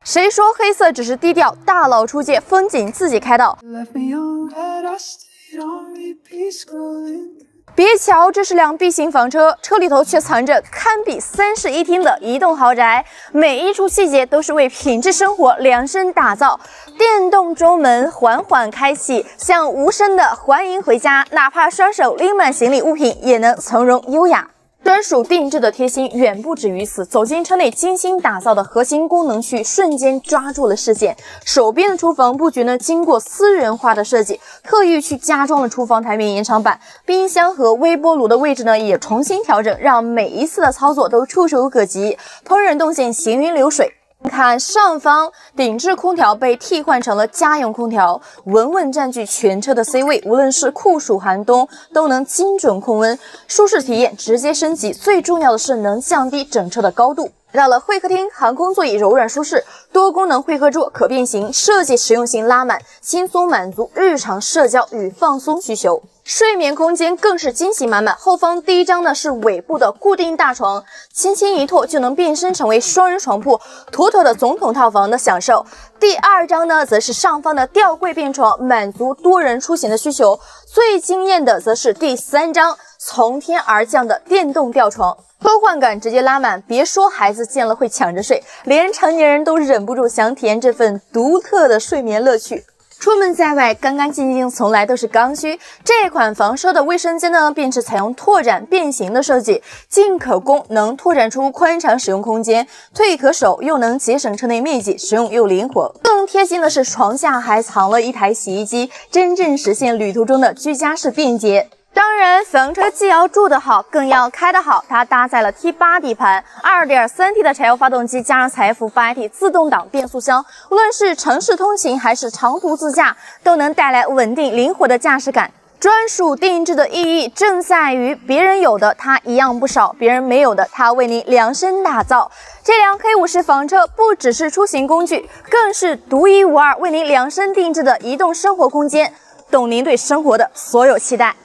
谁说黑色只是低调？大佬出街，风景自己开道。别瞧这是辆 B 型房车，车里头却藏着堪比3室1厅的移动豪宅，每一处细节都是为品质生活量身打造。电动中门缓缓开启，像无声的欢迎回家，哪怕双手拎满行李物品，也能从容优雅。专属定制的贴心远不止于此，走进车内精心打造的核心功能区，瞬间抓住了视线。手边的厨房布局呢，经过私人化的设计，特意去加装了厨房台面延长板，冰箱和微波炉的位置呢也重新调整，让每一次的操作都触手可及，烹饪动线行云流水。看上方顶置空调被替换成了家用空调，稳稳占据全车的 C 位，无论是酷暑寒冬都能精准控温，舒适体验直接升级。最重要的是能降低整车的高度。到了会客厅，航空座椅柔软舒适，多功能会客桌可变形，设计实用性拉满，轻松满足日常社交与放松需求。睡眠空间更是惊喜满满，后方第一张呢是尾部的固定大床，轻轻一托就能变身成为双人床铺，妥妥的总统套房的享受。第二张呢则是上方的吊柜便床，满足多人出行的需求。最惊艳的则是第3张从天而降的电动吊床。科幻感直接拉满，别说孩子见了会抢着睡，连成年人都忍不住想体验这份独特的睡眠乐趣。出门在外，干干净净从来都是刚需。这款房车的卫生间呢，便是采用拓展变形的设计，进可攻，能拓展出宽敞使用空间；退可守，又能节省车内面积，实用又灵活。更贴心的是，床下还藏了一台洗衣机，真正实现旅途中的居家式便捷。当然，房车既要住得好，更要开得好。它搭载了 T8 底盘， 2.3T 的柴油发动机加上财富 8AT 自动挡变速箱，无论是城市通勤还是长途自驾，都能带来稳定灵活的驾驶感。专属定制的意义正在于，别人有的它一样不少，别人没有的它为您量身打造。这辆黑武士房车不只是出行工具，更是独一无二为您量身定制的移动生活空间，懂您对生活的所有期待。